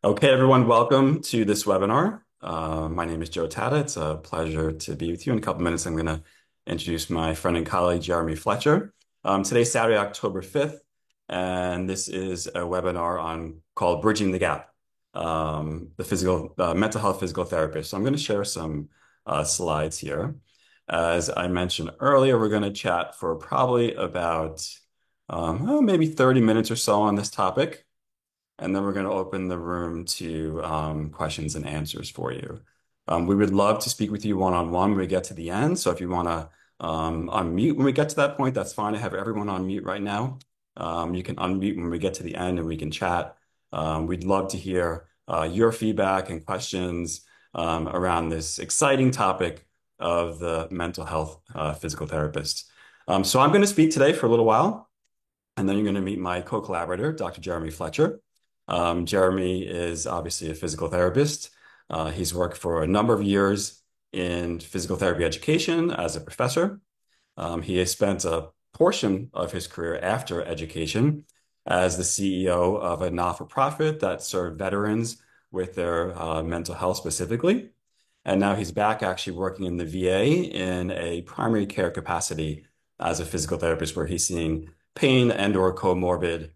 Okay, everyone, welcome to this webinar. My name is Joe Tata. It's a pleasure to be with you. In a couple minutes, I'm going to introduce my friend and colleague, Jeremy Fletcher. Today's Saturday, October 5th, and this is a webinar called Bridging the Gap, the mental health physical therapist. So I'm going to share some slides here. As I mentioned earlier, we're going to chat for probably about maybe 30 minutes or so on this topic. And then we're going to open the room to questions and answers for you. We would love to speak with you one-on-one when we get to the end. So if you want to unmute when we get to that point, that's fine. I have everyone on mute right now. You can unmute when we get to the end and we can chat. We'd love to hear your feedback and questions around this exciting topic of the mental health physical therapist. So I'm going to speak today for a little while, and then you're going to meet my co-collaborator, Dr. Jeremy Fletcher. Jeremy is obviously a physical therapist. He's worked for a number of years in physical therapy education as a professor. He has spent a portion of his career after education as the CEO of a not-for-profit that served veterans with their mental health specifically. And now he's back actually working in the VA in a primary care capacity as a physical therapist where he's seeing pain and/or comorbid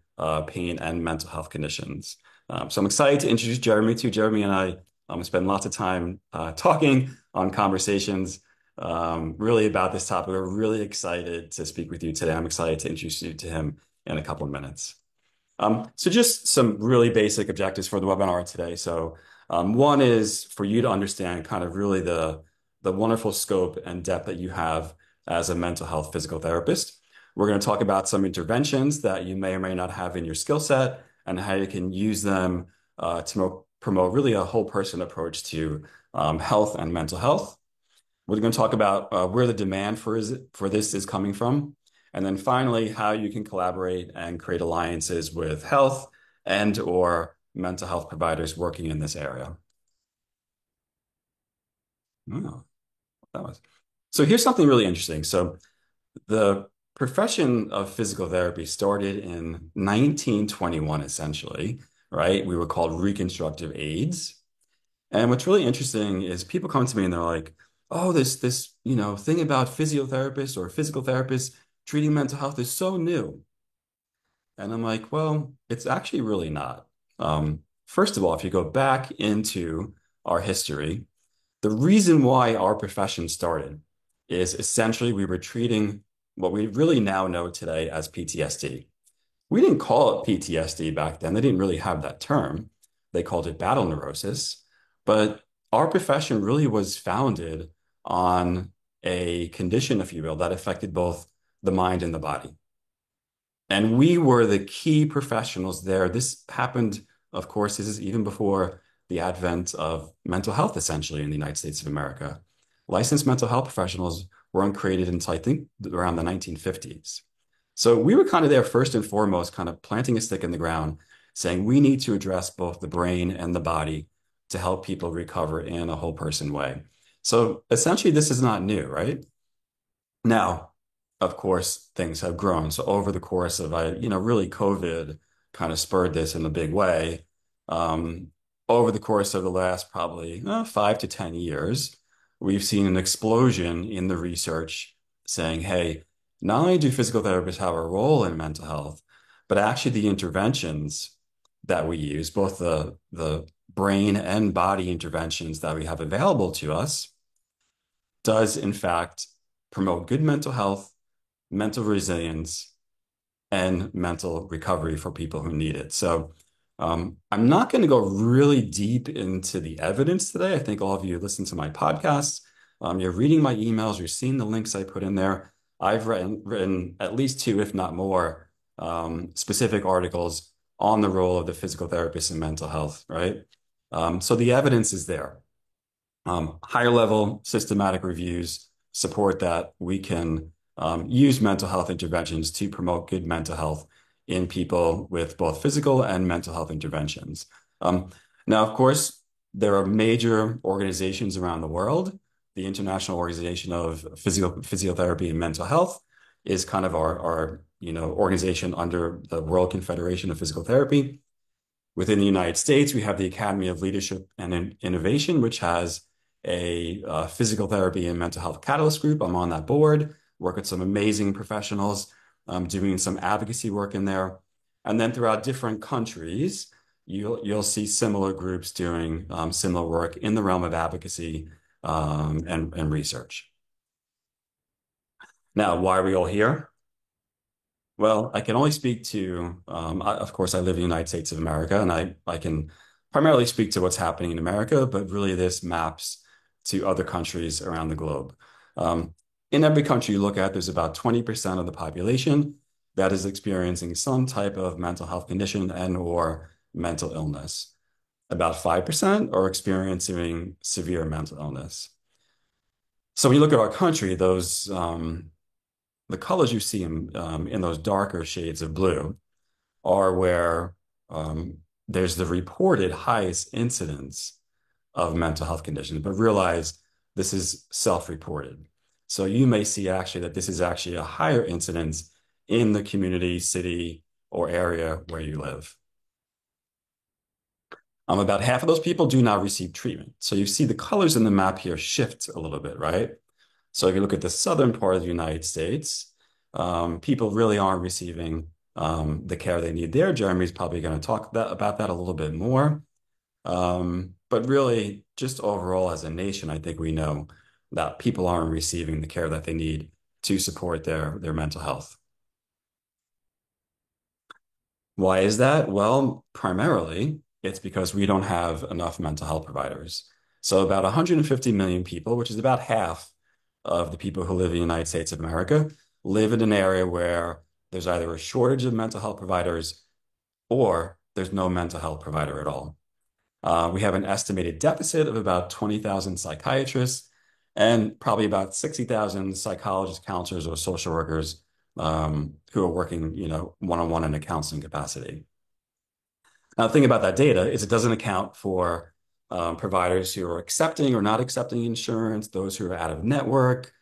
pain and mental health conditions. So I'm excited to introduce Jeremy to you. Jeremy and I spend lots of time talking on conversations really about this topic. We're really excited to speak with you today. I'm excited to introduce you to him in a couple of minutes. So just some really basic objectives for the webinar today. So one is for you to understand kind of really the wonderful scope and depth that you have as a mental health physical therapist. We're going to talk about some interventions that you may or may not have in your skill set and how you can use them to promote really a whole person approach to health and mental health. We're going to talk about where the demand for this is coming from. And then finally, how you can collaborate and create alliances with health and/or mental health providers working in this area. Oh, that was. So here's something really interesting. So the profession of physical therapy started in 1921, essentially, right? We were called reconstructive aids. And what's really interesting is people come to me and they're like, "Oh, this thing about physiotherapists or physical therapists treating mental health is so new." And I'm like, "Well, it's actually really not." First of all, if you go back into our history, the reason why our profession started is essentially we were treating what we really now know today as PTSD. We didn't call it PTSD back then. They didn't really have that term. They called it battle neurosis. But our profession really was founded on a condition, if you will, that affected both the mind and the body. And we were the key professionals there. This happened, of course, this is even before the advent of mental health, essentially, in the United States of America. Licensed mental health professionals weren't created until I think around the 1950s. So we were kind of there first and foremost, kind of planting a stick in the ground, saying we need to address both the brain and the body to help people recover in a whole person way. So essentially, this is not new, right? Now, of course, things have grown. So over the course of, really COVID kind of spurred this in a big way. Um, Over the course of the last probably 5 to 10 years, we've seen an explosion in the research saying, hey, not only do physical therapists have a role in mental health, but actually the interventions that we use, both the brain and body interventions that we have available to us, does in fact promote good mental health, mental resilience, and mental recovery for people who need it. So I'm not going to go really deep into the evidence today. I think all of you listen to my podcasts. You're reading my emails. You're seeing the links I put in there. I've written at least two, if not more, specific articles on the role of the physical therapist in mental health, right? So the evidence is there. Higher level systematic reviews support that we can use mental health interventions to promote good mental health in people with both physical and mental health interventions. Now, of course, there are major organizations around the world. The International Organization of Physiotherapy and Mental Health is kind of our organization under the World Confederation of Physical Therapy. Within the United States, we have the Academy of Leadership and Innovation, which has a physical therapy and mental health catalyst group. I'm on that board, work with some amazing professionals doing some advocacy work in there. And then throughout different countries, you'll see similar groups doing similar work in the realm of advocacy and research. Now, why are we all here? Well, I can only speak to, of course, I live in the United States of America, and I can primarily speak to what's happening in America, but really this maps to other countries around the globe. In every country you look at, there's about 20% of the population that is experiencing some type of mental health condition and or mental illness. About 5% are experiencing severe mental illness. So when you look at our country, those the colors you see in those darker shades of blue are where there's the reported highest incidence of mental health conditions, but realize this is self-reported. So you may see actually that this is actually a higher incidence in the community, city, or area where you live. About half of those people do not receive treatment. So you see the colors in the map here shift a little bit, right? So if you look at the southern part of the United States, people really aren't receiving the care they need there. Jeremy's probably going to talk about that a little bit more. But really, just overall as a nation, I think we know that people aren't receiving the care that they need to support their mental health. Why is that? Well, primarily, it's because we don't have enough mental health providers. So about 150 million people, which is about half of the people who live in the United States of America, live in an area where there's either a shortage of mental health providers or there's no mental health provider at all. We have an estimated deficit of about 20,000 psychiatrists and probably about 60,000 psychologists, counselors, or social workers who are working, one-on-one in a counseling capacity. Now, the thing about that data is it doesn't account for providers who are accepting or not accepting insurance, those who are out of network,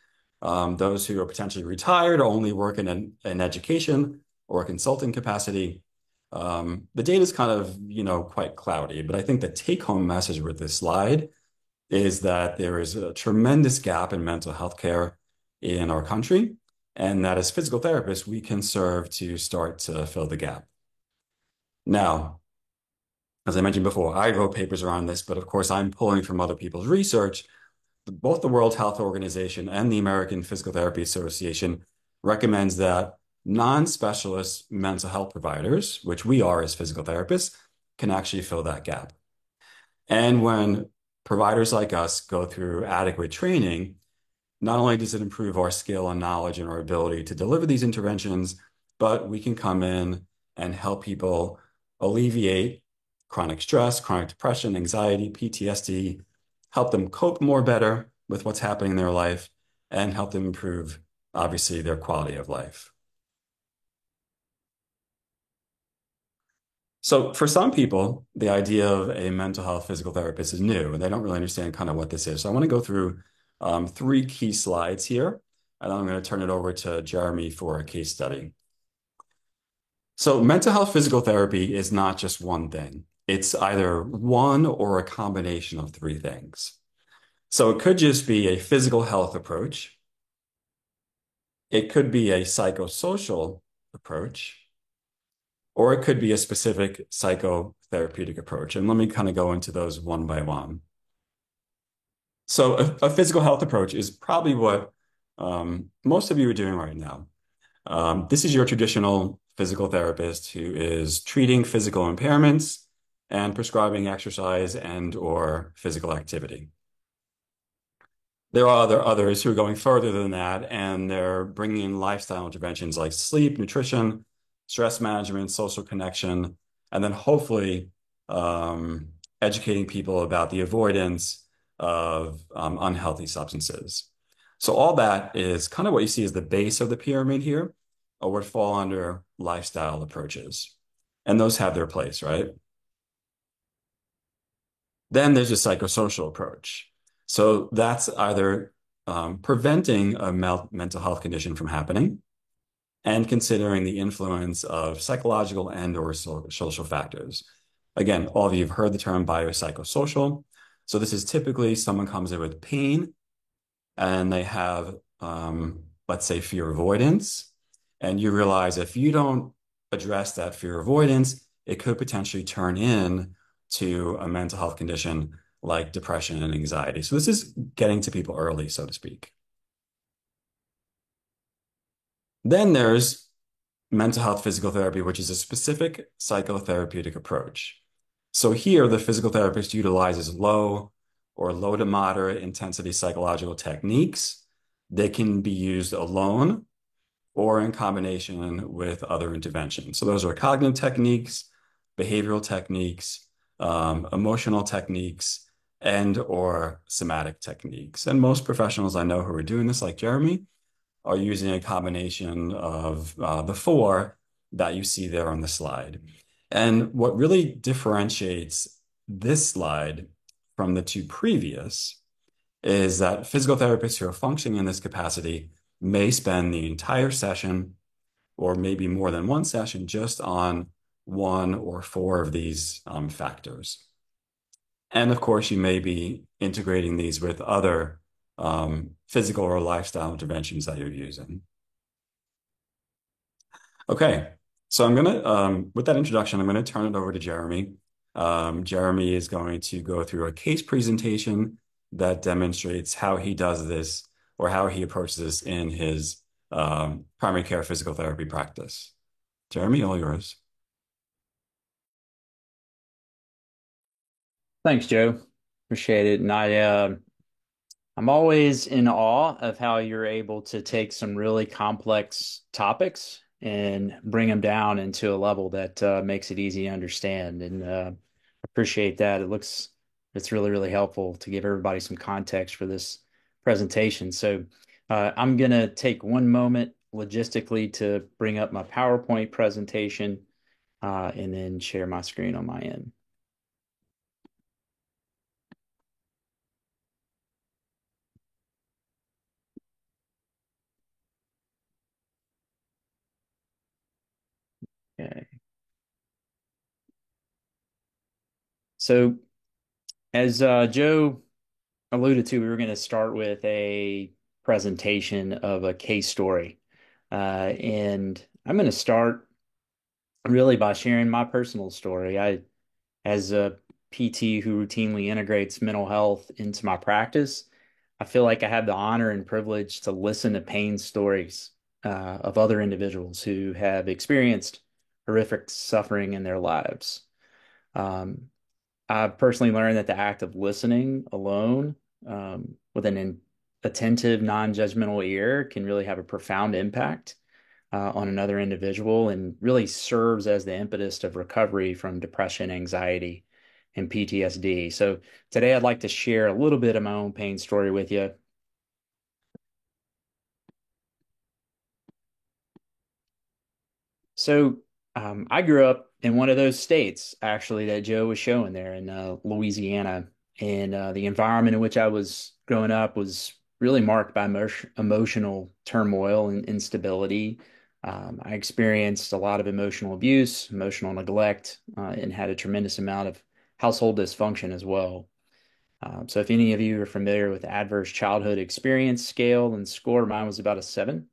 those who are potentially retired or only work in an education or a consulting capacity. The data is kind of, quite cloudy, but I think the take-home message with this slide is that there is a tremendous gap in mental health care in our country, and that as physical therapists, we can serve to start to fill the gap. Now, as I mentioned before, I wrote papers around this, but of course, I'm pulling from other people's research. Both the World Health Organization and the American Physical Therapy Association recommends that non-specialist mental health providers, which we are as physical therapists, can actually fill that gap. And when providers like us go through adequate training, not only does it improve our skill and knowledge and our ability to deliver these interventions, but we can come in and help people alleviate chronic stress, chronic depression, anxiety, PTSD, help them cope more better with what's happening in their life, and help them improve, obviously, their quality of life. So for some people, the idea of a mental health physical therapist is new, and they don't really understand kind of what this is. So I want to go through 3 key slides here, and then I'm going to turn it over to Jeremy for a case study. So mental health physical therapy is not just one thing. It's either one or a combination of 3 things. So it could just be a physical health approach. It could be a psychosocial approach, or it could be a specific psychotherapeutic approach. And let me kind of go into those one by one. So a physical health approach is probably what most of you are doing right now. This is your traditional physical therapist who is treating physical impairments and prescribing exercise and or physical activity. There are others who are going further than that, and they're bringing in lifestyle interventions like sleep, nutrition, stress management, social connection, and then hopefully educating people about the avoidance of unhealthy substances. So all that is kind of what you see as the base of the pyramid here, or would fall under lifestyle approaches. And those have their place, right? Then there's a psychosocial approach. So that's either preventing a mental health condition from happening and considering the influence of psychological and or social factors. Again, all of you have heard the term biopsychosocial. So this is typically someone comes in with pain and they have, let's say, fear avoidance. And you realize if you don't address that fear avoidance, it could potentially turn in to a mental health condition like depression and anxiety. So this is getting to people early, so to speak. Then there's mental health physical therapy, which is a specific psychotherapeutic approach. So here, the physical therapist utilizes low to moderate intensity psychological techniques. They can be used alone or in combination with other interventions. So those are cognitive techniques, behavioral techniques, emotional techniques, and or somatic techniques. And most professionals I know who are doing this, like Jeremy, are using a combination of the four that you see there on the slide. And what really differentiates this slide from the two previous is that physical therapists who are functioning in this capacity may spend the entire session or maybe more than one session just on one or four of these factors. And of course, you may be integrating these with other physical or lifestyle interventions that you're using. Okay, so with that introduction, I'm gonna turn it over to Jeremy. Jeremy is going to go through a case presentation that demonstrates how he does this or how he approaches this in his primary care physical therapy practice. Jeremy, all yours. Thanks, Joe. Appreciate it. And I'm always in awe of how you're able to take some really complex topics and bring them down into a level that makes it easy to understand. And appreciate that. It's really, really helpful to give everybody some context for this presentation. So I'm going to take one moment logistically to bring up my PowerPoint presentation and then share my screen on my end. Okay. So as Joe alluded to, we were going to start with a presentation of a case story. And I'm going to start really by sharing my personal story. As a PT who routinely integrates mental health into my practice, I feel like I have the honor and privilege to listen to pain stories of other individuals who have experienced horrific suffering in their lives. Um, I've personally learned that the act of listening alone, with attentive, non-judgmental ear can really have a profound impact on another individual and really serves as the impetus of recovery from depression, anxiety, and PTSD. So today I'd like to share a little bit of my own pain story with you. So I grew up in one of those states, actually, that Joe was showing there in Louisiana. And the environment in which I was growing up was really marked by emotional turmoil and instability. I experienced a lot of emotional abuse, emotional neglect, and had a tremendous amount of household dysfunction as well. So if any of you are familiar with the adverse childhood experience scale and score, mine was about a 7,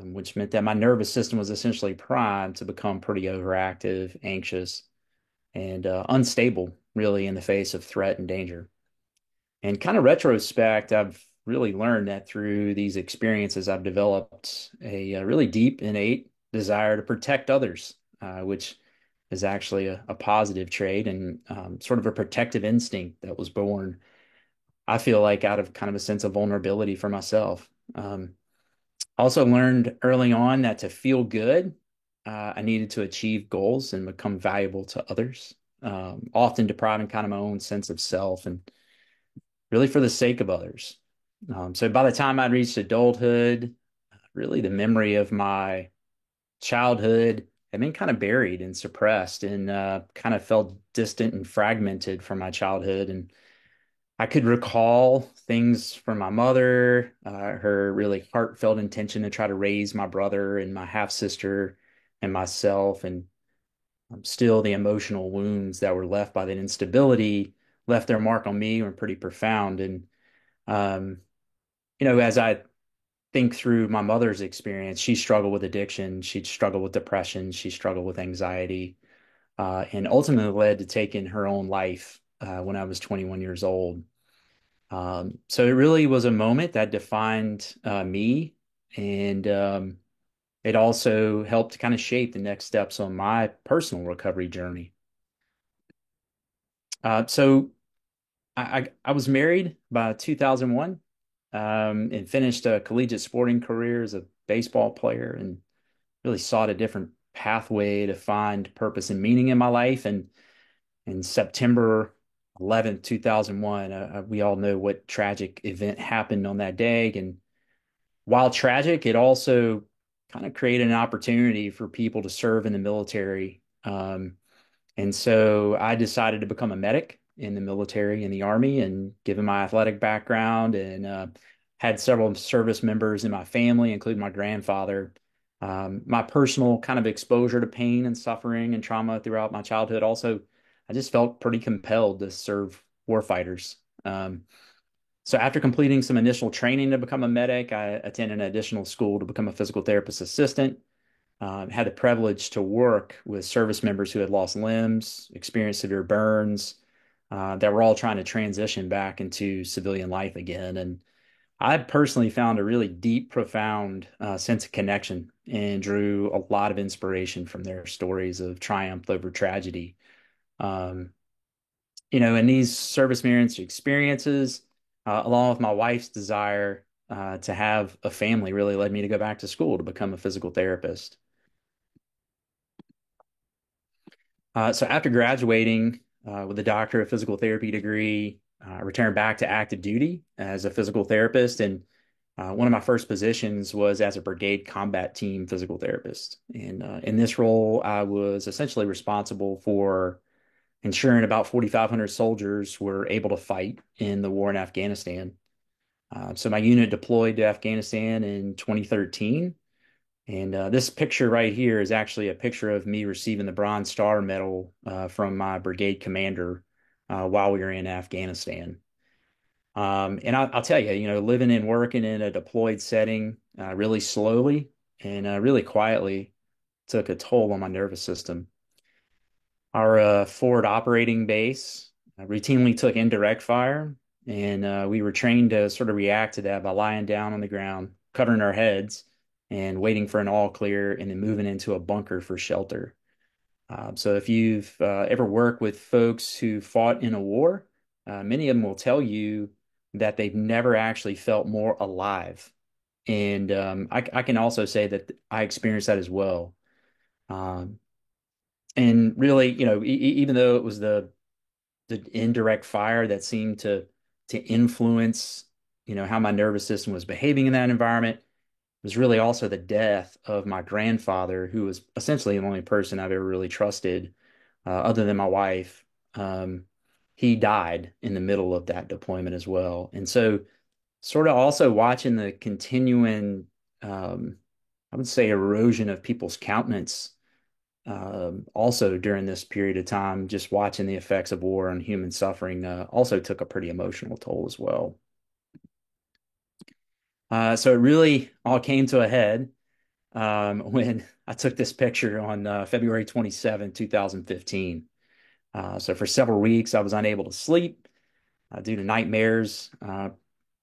which meant that my nervous system was essentially primed to become pretty overactive, anxious, and unstable, really, in the face of threat and danger. And kind of retrospect, I've really learned that through these experiences, I've developed a really deep, innate desire to protect others, which is actually a positive trait and sort of a protective instinct that was born, I feel like, out of kind of a sense of vulnerability for myself. Also learned early on that to feel good, I needed to achieve goals and become valuable to others, often depriving kind of my own sense of self and really for the sake of others. So by the time I'd reached adulthood, really the memory of my childhood had been kind of buried and suppressed and kind of felt distant and fragmented from my childhood. And I could recall things from my mother, her really heartfelt intention to try to raise my brother and my half sister and myself. And Still, the emotional wounds that were left by that instability left their mark on me and were pretty profound. And um, as I think through my mother's experience, she struggled with addiction, she struggled with depression, she struggled with anxiety, and ultimately led to taking her own life when I was 21 years old. So it really was a moment that defined me, and it also helped to kind of shape the next steps on my personal recovery journey. So I was married by 2001, and finished a collegiate sporting career as a baseball player, and really sought a different pathway to find purpose and meaning in my life. And in September 11th, 2001, we all know what tragic event happened on that day. And while tragic, it also kind of created an opportunity for people to serve in the military. And so I decided to become a medic in the military, in the Army. And given my athletic background and had several service members in my family, including my grandfather, my personal kind of exposure to pain and suffering and trauma throughout my childhood, also, I just felt pretty compelled to serve warfighters. So after completing some initial training to become a medic, I attended an additional school to become a physical therapist assistant. Had the privilege to work with service members who had lost limbs, experienced severe burns, that were all trying to transition back into civilian life again. And I personally found a really deep, profound sense of connection and drew a lot of inspiration from their stories of triumph over tragedy. Um, and these service marriage experiences, along with my wife's desire to have a family, really led me to go back to school to become a physical therapist. So after graduating with a doctor of physical therapy degree, I returned back to active duty as a physical therapist. And one of my first positions was as a brigade combat team physical therapist. And in this role, I was essentially responsible for ensuring about 4,500 soldiers were able to fight in the war in Afghanistan. So my unit deployed to Afghanistan in 2013. And this picture right here is actually a picture of me receiving the Bronze Star Medal from my brigade commander while we were in Afghanistan. And I'll tell you, living and working in a deployed setting really slowly and really quietly took a toll on my nervous system. Our forward operating base routinely took indirect fire, and we were trained to sort of react to that by lying down on the ground, covering our heads, and waiting for an all clear, and then moving into a bunker for shelter. So if you've ever worked with folks who fought in a war, many of them will tell you that they've never actually felt more alive. And I can also say that I experienced that as well. Um, and really, even though it was the indirect fire that seemed to influence, how my nervous system was behaving in that environment, it was really also the death of my grandfather, who was essentially the only person I've ever really trusted, other than my wife. Um, he died in the middle of that deployment as well. And so, sort of also watching the continuing, I would say, erosion of people's countenance also during this period of time, just watching the effects of war on human suffering also took a pretty emotional toll as well. So it really all came to a head when I took this picture on February 27, 2015. So for several weeks, I was unable to sleep due to nightmares,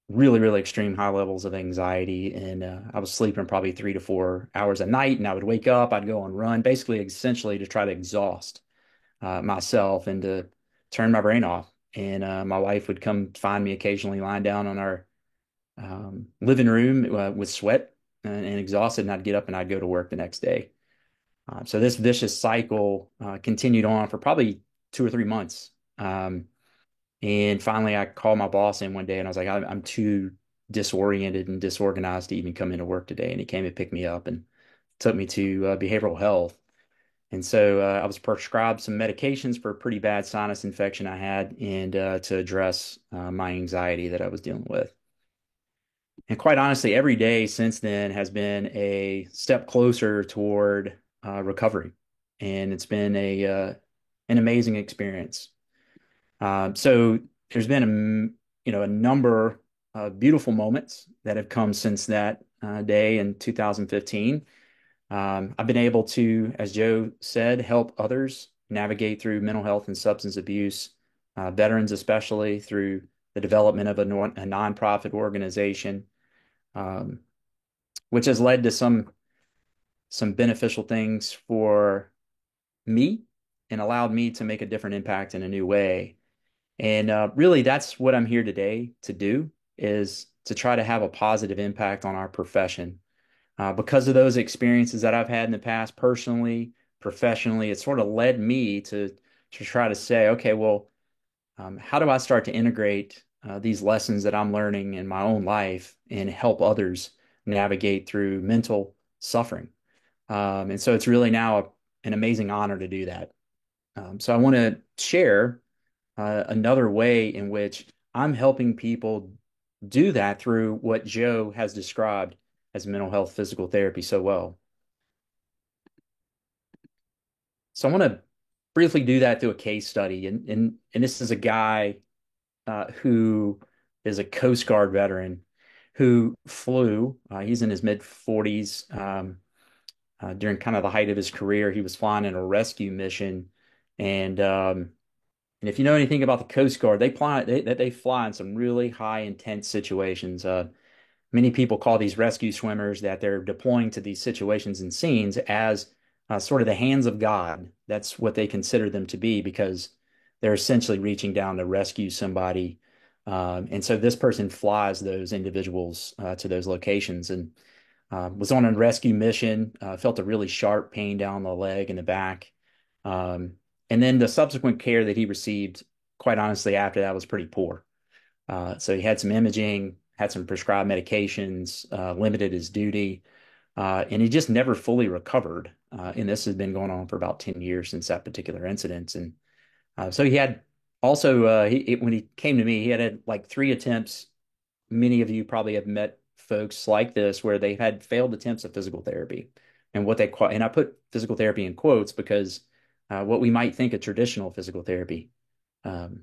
really, really extreme high levels of anxiety. And I was sleeping probably 3 to 4 hours a night, and I would wake up, I'd go on run, basically, essentially to try to exhaust myself and to turn my brain off. And my wife would come find me occasionally lying down on our living room with sweat and exhausted, and I'd get up and I'd go to work the next day. So this vicious cycle continued on for probably 2 or 3 months. And finally, I called my boss in one day and I was like, I'm too disoriented and disorganized to even come into work today. And he came and picked me up and took me to behavioral health. And so I was prescribed some medications for a pretty bad sinus infection I had and to address my anxiety that I was dealing with. And quite honestly, every day since then has been a step closer toward recovery. and it's been a an amazing experience. So there's been a number of beautiful moments that have come since that day in 2015. I've been able to, as Joe said, help others navigate through mental health and substance abuse, veterans especially through the development of a nonprofit organization, um, which has led to some beneficial things for me and allowed me to make a different impact in a new way. And really, that's what I'm here today to do, is to try to have a positive impact on our profession. Because of those experiences that I've had in the past, personally, professionally, it sort of led me to try to say, okay, well, how do I start to integrate these lessons that I'm learning in my own life and help others navigate through mental suffering? And so it's really now an amazing honor to do that. So I want to share another way in which I'm helping people do that through what Joe has described as mental health physical therapy so well. So I want to briefly do that through a case study, and this is a guy who is a Coast Guard veteran who flew. He's in his mid 40s. During kind of the height of his career, he was flying in a rescue mission, and and if you know anything about the Coast Guard, they fly in some really high intense situations. Many people call these rescue swimmers that they're deploying to these situations and scenes as sort of the hands of God. That's what they consider them to be because they're essentially reaching down to rescue somebody. And so this person flies those individuals to those locations and was on a rescue mission, felt a really sharp pain down the leg and the back. Um, and then the subsequent care that he received, quite honestly, after that was pretty poor. So he had some imaging, had some prescribed medications, limited his duty, and he just never fully recovered. And this has been going on for about 10 years since that particular incident. And so he had also, when he came to me, he had like 3 attempts. Many of you probably have met folks like this where they had failed attempts at physical therapy. And and I put physical therapy in quotes because what we might think of traditional physical therapy. Um,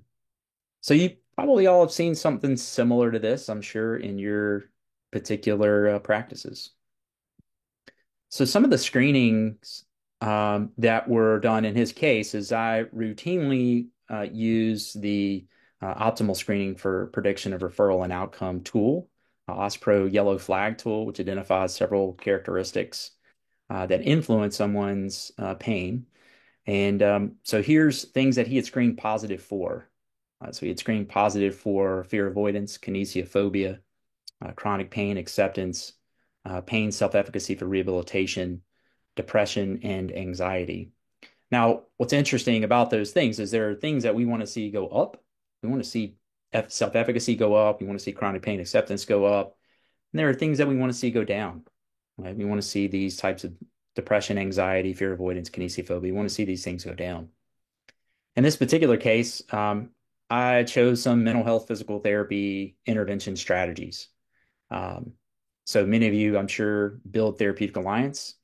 so you probably all have seen something similar to this, I'm sure, in your particular practices. So some of the screenings that were done in his case is I routinely use the optimal screening for prediction of referral and outcome tool, OSPRO yellow flag tool, which identifies several characteristics that influence someone's pain. And so here's things that he had screened positive for. So he had screened positive for fear avoidance, kinesiophobia, chronic pain acceptance, pain self-efficacy for rehabilitation, depression, and anxiety. Now, what's interesting about those things is there are things that we want to see go up. We want to see self-efficacy go up. We want to see chronic pain acceptance go up. And there are things that we want to see go down. Right? We want to see these types of depression, anxiety, fear avoidance, kinesiophobia. We want to see these things go down. In this particular case, I chose some mental health physical therapy intervention strategies. Um, so many of you, I'm sure, build Therapeutic Alliance.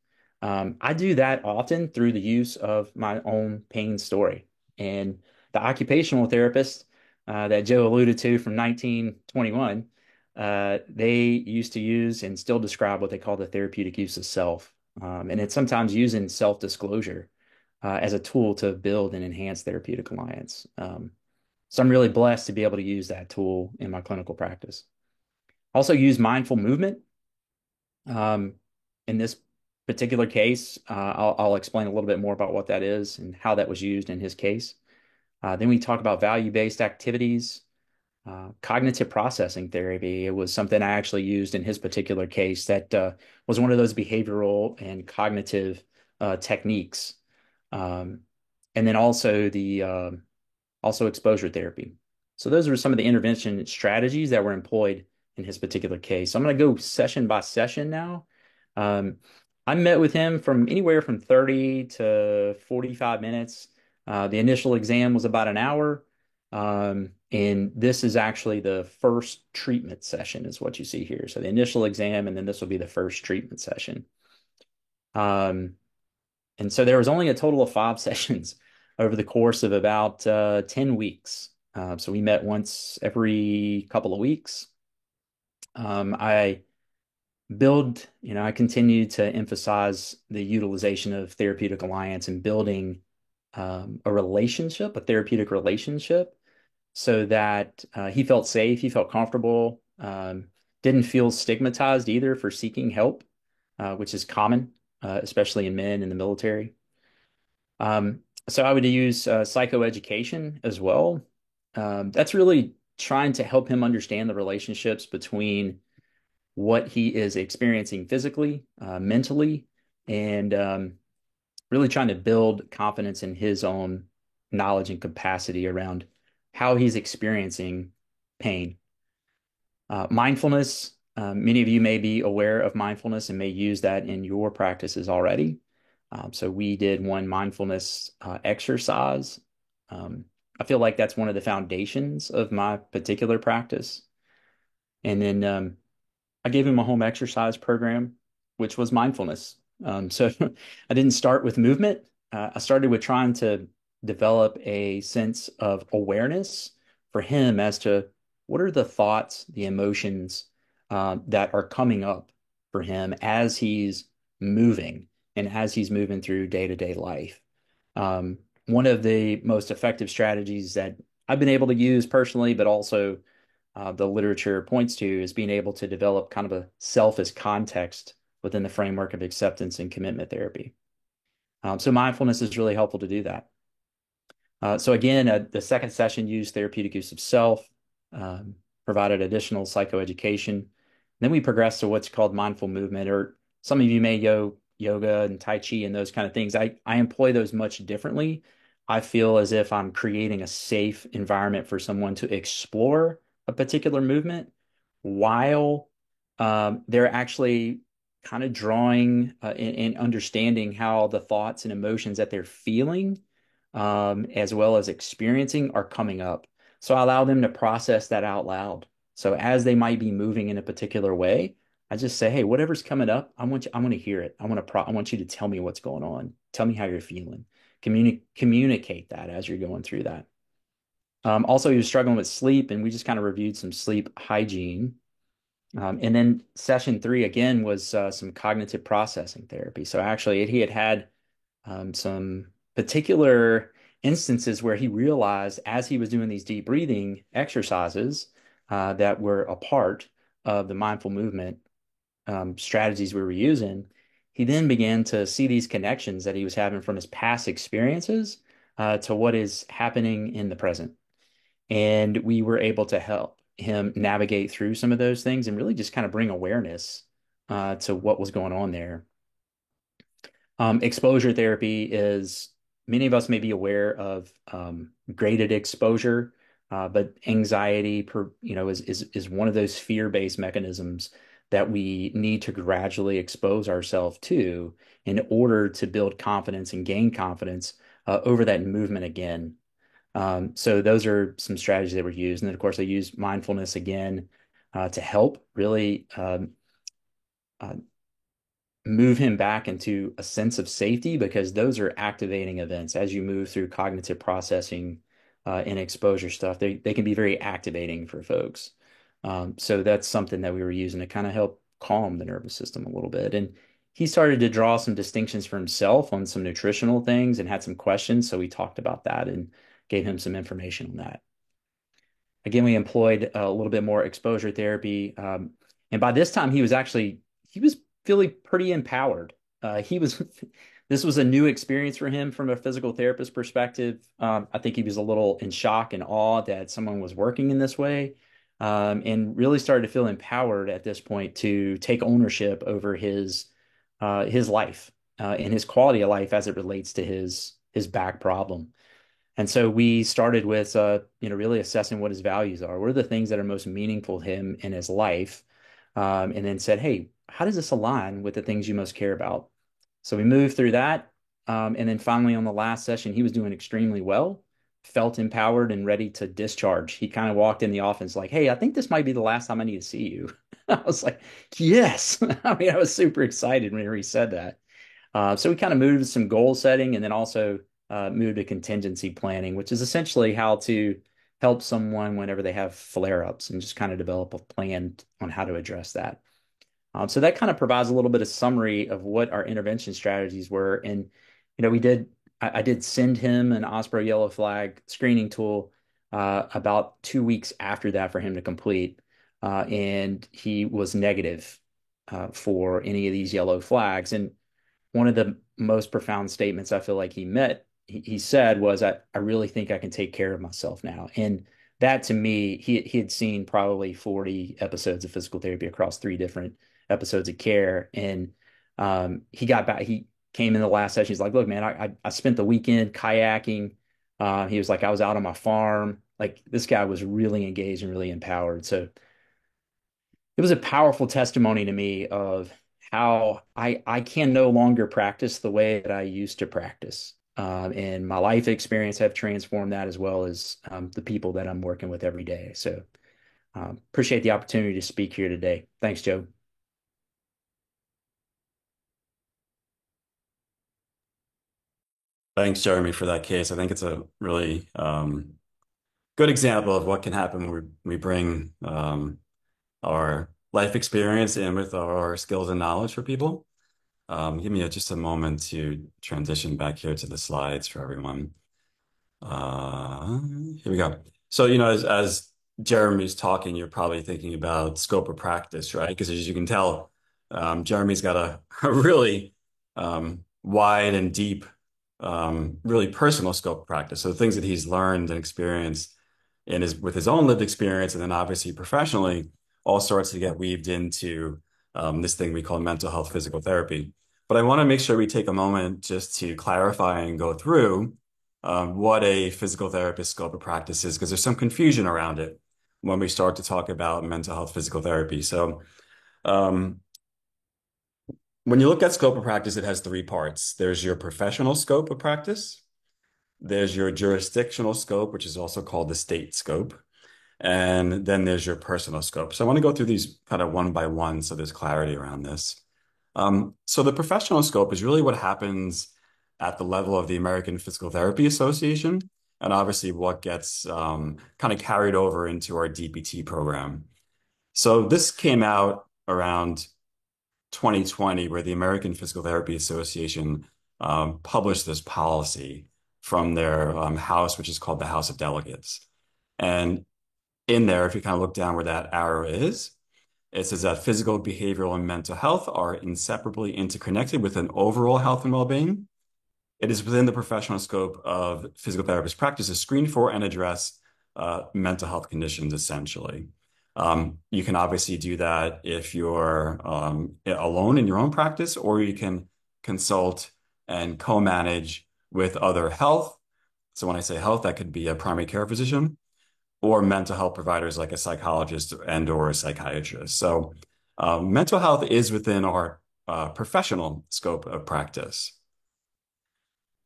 I do that often through the use of my own pain story. And the occupational therapist that Joe alluded to from 1921, they used to use and still describe what they call the therapeutic use of self. And it's sometimes using self-disclosure as a tool to build and enhance Therapeutic Alliance. So I'm really blessed to be able to use that tool in my clinical practice. Also use mindful movement. Um, in this particular case, I'll explain a little bit more about what that is and how that was used in his case. Then we talk about value-based activities, cognitive processing therapy. It was something I actually used in his particular case that was one of those behavioral and cognitive techniques. Um, and then also exposure therapy. So those are some of the intervention strategies that were employed in his particular case. So I'm going to go session by session now. Um, I met with him from anywhere from 30 to 45 minutes. The initial exam was about an hour. And this is actually the first treatment session is what you see here. So the initial exam, and then this will be the first treatment session. Um, And so there was only a total of 5 sessions over the course of about 10 weeks. So we met once every couple of weeks. I I continue to emphasize the utilization of therapeutic alliance and building a relationship, a therapeutic relationship, so that he felt safe, he felt comfortable, didn't feel stigmatized either for seeking help, which is common, especially in men in the military. So I would use psychoeducation as well. That's really trying to help him understand the relationships between what he is experiencing physically, mentally, and really trying to build confidence in his own knowledge and capacity around how he's experiencing pain. Mindfulness, many of you may be aware of mindfulness and may use that in your practices already. So we did one mindfulness exercise. Um, I feel like that's one of the foundations of my particular practice. And then I gave him a home exercise program, which was mindfulness. So I didn't start with movement. I started with trying to develop a sense of awareness for him as to what are the thoughts, the emotions that are coming up for him as he's moving and as he's moving through day-to-day life. Um, One of the most effective strategies that I've been able to use personally, but also the literature points to is being able to develop kind of a self as context within the framework of acceptance and commitment therapy. So mindfulness is really helpful to do that. So again, the second session used therapeutic use of self, um, provided additional psychoeducation. Then we progressed to what's called mindful movement, or some of you may go yoga and Tai Chi and those kind of things. I employ those much differently. I feel as if I'm creating a safe environment for someone to explore a particular movement while they're actually kind of drawing and understanding how the thoughts and emotions that they're feeling as well as experiencing are coming up. So I allow them to process that out loud. So as they might be moving in a particular way, I just say, hey, whatever's coming up, I want to hear it. I want you to tell me what's going on. Tell me how you're feeling. Communicate that as you're going through that. Also, he was struggling with sleep, and we just kind of reviewed some sleep hygiene. And then session three again was some cognitive processing therapy. So actually, he had some particular instances where he realized as he was doing these deep breathing exercises that were a part of the mindful movement strategies we were using, he then began to see these connections that he was having from his past experiences to what is happening in the present. And we were able to help him navigate through some of those things and really just kind of bring awareness to what was going on there. Exposure therapy is many of us may be aware of graded exposure, but anxiety, is one of those fear-based mechanisms that we need to gradually expose ourselves to in order to build confidence and gain confidence over that movement again. So those are some strategies that were used, and then of course I use mindfulness again to help really uh, move him back into a sense of safety because those are activating events as you move through cognitive processing and exposure stuff. They can be very activating for folks. So that's something that we were using to kind of help calm the nervous system a little bit. And he started to draw some distinctions for himself on some nutritional things and had some questions. So we talked about that and gave him some information on that. Again, we employed a little bit more exposure therapy. And by this time, he was feeling pretty empowered. He was, this was a new experience for him from a physical therapist perspective. I think he was a little in shock and awe that someone was working in this way, and really started to feel empowered at this point to take ownership over his life, and his quality of life as it relates to his back problem. And so we started with, really assessing what his values are. What are the things that are most meaningful to him in his life? And then said, hey, how does this align with the things you most care about? So we moved through that. And then finally, on the last session, he was doing extremely well, felt empowered and ready to discharge. He kind of walked in the office like, hey, I think this might be the last time I need to see you. I was like, yes. I mean, I was super excited whenever he said that. So we kind of moved to some goal setting and then also moved to contingency planning, which is essentially how to help someone whenever they have flare-ups and just kind of develop a plan on how to address that. So that kind of provides a little bit of summary of what our intervention strategies were. And, I did send him an Osprey yellow flag screening tool about 2 weeks after that for him to complete. And he was negative for any of these yellow flags. And one of the most profound statements I feel like he said was, I really think I can take care of myself now. And that to me, he had seen probably 40 episodes of physical therapy across three different episodes of care. And he got back, he came in the last session. He's like, look, man, I spent the weekend kayaking. He was like, I was out on my farm. Like this guy was really engaged and really empowered. So it was a powerful testimony to me of how I can no longer practice the way that I used to practice. And my life experience have transformed that as well as the people that I'm working with every day. So appreciate the opportunity to speak here today. Thanks, Joe. Thanks, Jeremy, for that case. I think it's a really good example of what can happen when we bring our life experience in with our skills and knowledge for people. Give me just a moment to transition back here to the slides for everyone. Here we go. So, as Jeremy's talking, you're probably thinking about scope of practice, right? Because as you can tell, Jeremy's got a really wide and deep, really personal scope of practice. So the things that he's learned and experienced with his own lived experience, and then obviously professionally, all starts to get weaved into this thing we call mental health physical therapy. But I want to make sure we take a moment just to clarify and go through what a physical therapist scope of practice is, because there's some confusion around it when we start to talk about mental health physical therapy. So um, when you look at scope of practice, it has three parts. There's your professional scope of practice. There's your jurisdictional scope, which is also called the state scope. And then there's your personal scope. So I want to go through these kind of one by one so there's clarity around this. So the professional scope is really what happens at the level of the American Physical Therapy Association, and obviously what gets kind of carried over into our DPT program. So this came out around 2020, where the American Physical Therapy Association published this policy from their house, which is called the House of Delegates. And in there, if you kind of look down where that arrow is, it says that physical, behavioral, and mental health are inseparably interconnected with an overall health and well-being. It is within the professional scope of physical therapist practice to screen for and address mental health conditions, essentially. You can obviously do that if you're alone in your own practice, or you can consult and co-manage with other health. So when I say health, that could be a primary care physician or mental health providers like a psychologist and or a psychiatrist. So mental health is within our professional scope of practice.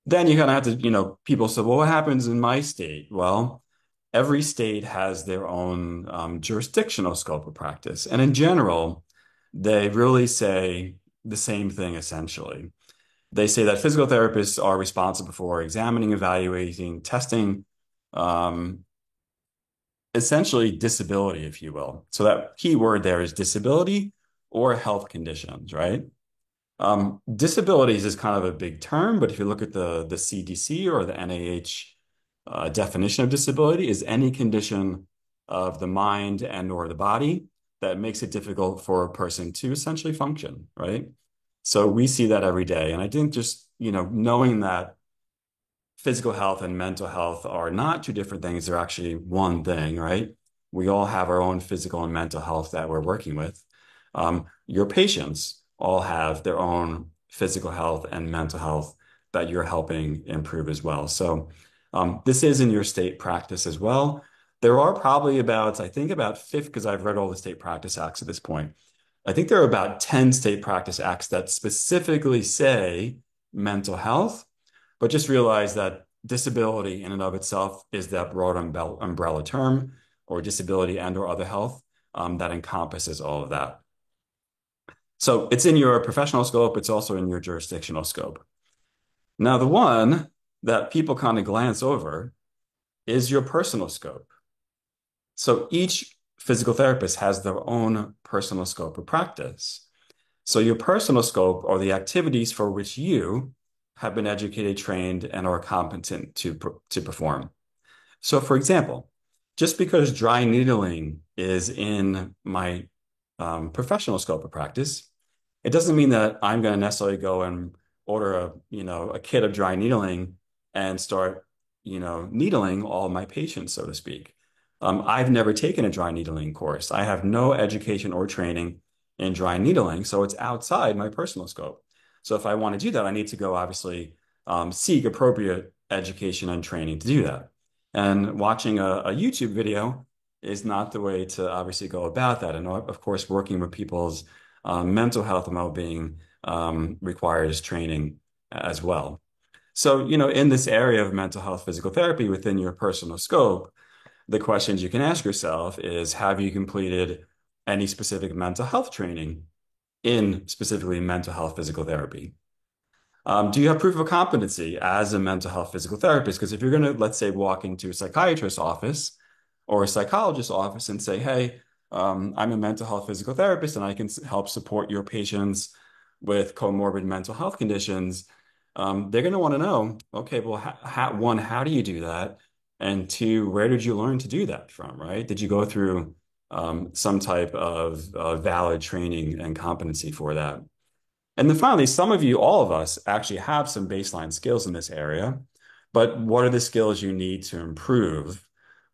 Then you kind of have to, people say, well, what happens in my state? Well, every state has their own jurisdictional scope of practice. And in general, they really say the same thing, essentially. They say that physical therapists are responsible for examining, evaluating, testing, essentially disability, if you will. So that key word there is disability or health conditions, right? Disabilities is kind of a big term, but if you look at the CDC or the NIH definition of disability, is any condition of the mind and or the body that makes it difficult for a person to essentially function, right? So we see that every day. And I think just, knowing that physical health and mental health are not two different things, they're actually one thing, right? We all have our own physical and mental health that we're working with. Your patients all have their own physical health and mental health that you're helping improve as well. So this is in your state practice as well. There are probably I think about 50, because I've read all the state practice acts at this point. I think there are about 10 state practice acts that specifically say mental health, but just realize that disability in and of itself is that broad umbrella term, or disability and or other health that encompasses all of that. So it's in your professional scope, it's also in your jurisdictional scope. Now, the one that people kind of glance over is your personal scope. So each physical therapist has their own personal scope of practice. So your personal scope are the activities for which you have been educated, trained, and are competent to perform. So for example, just because dry needling is in my professional scope of practice, it doesn't mean that I'm going to necessarily go and order a kit of dry needling and start, needling all my patients, so to speak. I've never taken a dry needling course. I have no education or training in dry needling, so it's outside my personal scope. So if I want to do that, I need to go obviously seek appropriate education and training to do that. And watching a YouTube video is not the way to obviously go about that. And of course, working with people's mental health and well-being requires training as well. So, in this area of mental health physical therapy within your personal scope, the questions you can ask yourself is, have you completed any specific mental health training in specifically mental health physical therapy? Do you have proof of competency as a mental health physical therapist? Because if you're going to, let's say, walk into a psychiatrist's office or a psychologist's office and say, hey, I'm a mental health physical therapist and I can help support your patients with comorbid mental health conditions, they're going to want to know, okay, well, one, how do you do that? And two, where did you learn to do that from, right? Did you go through some type of valid training and competency for that? And then finally, some of you, all of us, actually have some baseline skills in this area, but what are the skills you need to improve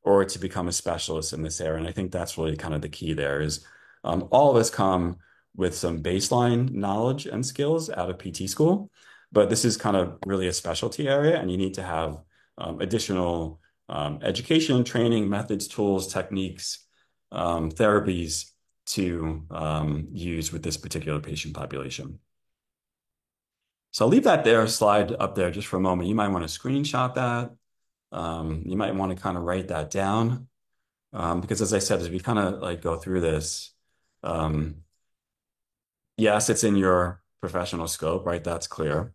or to become a specialist in this area? And I think that's really kind of the key there is all of us come with some baseline knowledge and skills out of PT school, but this is kind of really a specialty area, and you need to have additional education, training, methods, tools, techniques, therapies to use with this particular patient population. So I'll leave that there, slide up there just for a moment. You might want to screenshot that. You might want to kind of write that down because, as I said, as we kind of like go through this, um, yes, it's in your professional scope, right? That's clear.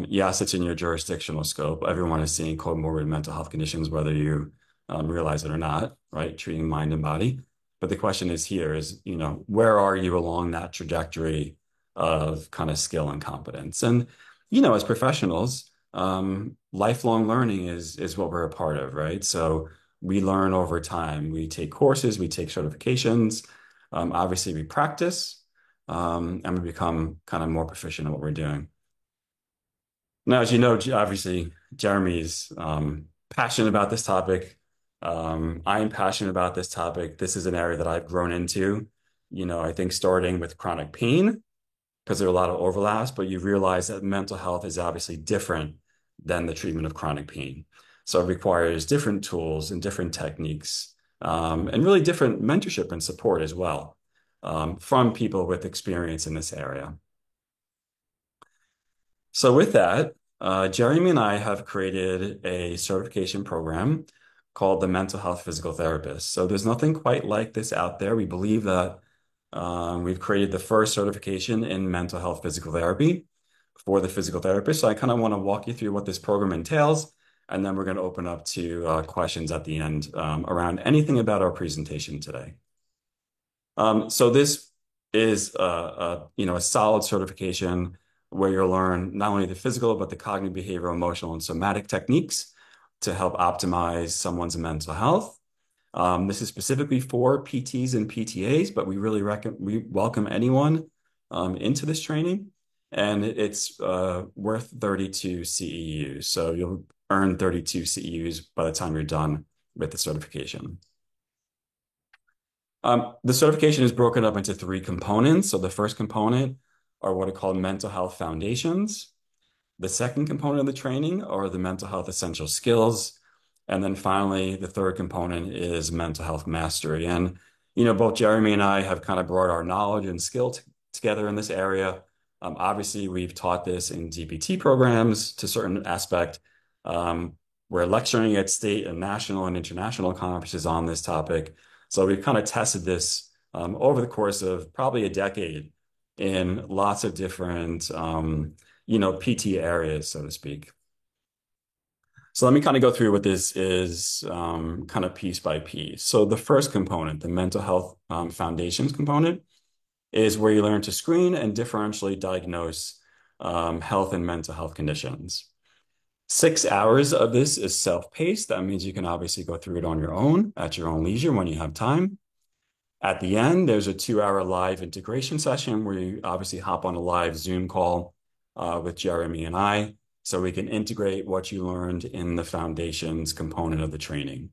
Yes, it's in your jurisdictional scope. Everyone is seeing comorbid mental health conditions, whether you realize it or not, right? Treating mind and body. But the question is here is, where are you along that trajectory of kind of skill and competence? And, as professionals, lifelong learning is what we're a part of, right? So we learn over time. We take courses, we take certifications. Obviously, we practice and we become kind of more proficient at what we're doing. Now, as you know, obviously, Jeremy's passionate about this topic. I'm passionate about this topic. This is an area that I've grown into, I think starting with chronic pain, because there are a lot of overlaps, but you realize that mental health is obviously different than the treatment of chronic pain. So it requires different tools and different techniques, and really different mentorship and support as well, from people with experience in this area. So with that, Jeremy and I have created a certification program called the Mental Health Physical Therapist. So there's nothing quite like this out there. We believe that we've created the first certification in mental health physical therapy for the physical therapist. So I kind of want to walk you through what this program entails, and then we're going to open up to questions at the end around anything about our presentation today. So this is a solid certification where you'll learn not only the physical, but the cognitive, behavioral, emotional, and somatic techniques to help optimize someone's mental health. This is specifically for PTs and PTAs, but we welcome anyone into this training, and it's worth 32 CEUs. So you'll earn 32 CEUs by the time you're done with the certification. The certification is broken up into three components. So the first component are what are called mental health foundations. The second component of the training are the mental health essential skills. And then finally, the third component is mental health mastery. And, both Jeremy and I have kind of brought our knowledge and skill together in this area. Obviously, we've taught this in DPT programs to a certain aspect. We're lecturing at state and national and international conferences on this topic. So we've kind of tested this over the course of probably a decade in lots of different, PT areas, so to speak. So let me kind of go through what this is kind of piece by piece. So the first component, the mental health foundations component, is where you learn to screen and differentially diagnose health and mental health conditions. 6 hours of this is self-paced. That means you can obviously go through it on your own at your own leisure when you have time. At the end, there's a 2 hour live integration session where you obviously hop on a live Zoom call with Jeremy and I, so we can integrate what you learned in the foundations component of the training.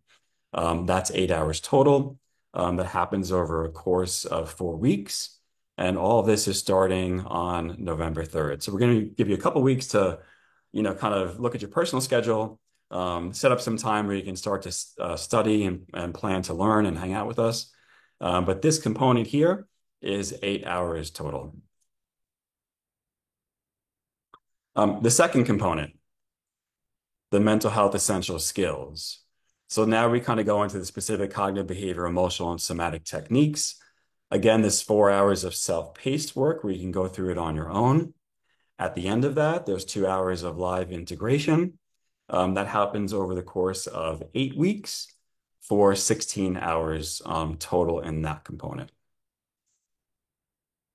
That's 8 hours total. That happens over a course of 4 weeks. And all of this is starting on November 3rd. So we're going to give you a couple weeks to, kind of look at your personal schedule, set up some time where you can start to study and plan to learn and hang out with us. But this component here is 8 hours total. The second component, the mental health essential skills. So now we kind of go into the specific cognitive behavior, emotional, and somatic techniques. Again, this 4 hours of self-paced work where you can go through it on your own. At the end of that, there's 2 hours of live integration. That happens over the course of 8 weeks for 16 hours total in that component.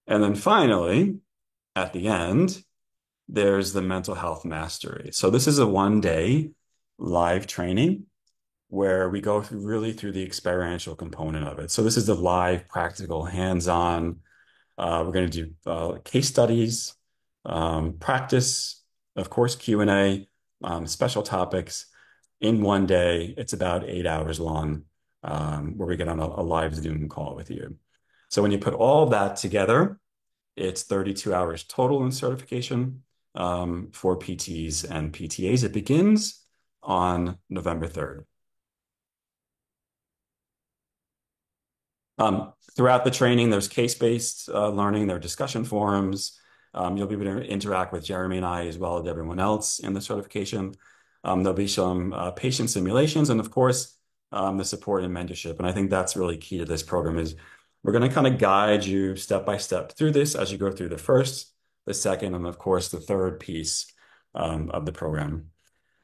And then finally, at the end, there's the mental health mastery. So this is a 1 day live training where we go through the experiential component of it. So this is the live, practical, hands-on. We're going to do case studies, practice, of course, Q&A, special topics in 1 day. It's about 8 hours long, where we get on a live Zoom call with you. So when you put all of that together, it's 32 hours total in certification for PTs and PTAs. It begins on November 3rd. Throughout the training, there's case-based learning, there are discussion forums. You'll be able to interact with Jeremy and I as well as everyone else in the certification. There'll be some patient simulations and, of course, the support and mentorship. And I think that's really key to this program is we're going to kind of guide you step by step through this as you go through the first, the second, and, of course, the third piece of the program.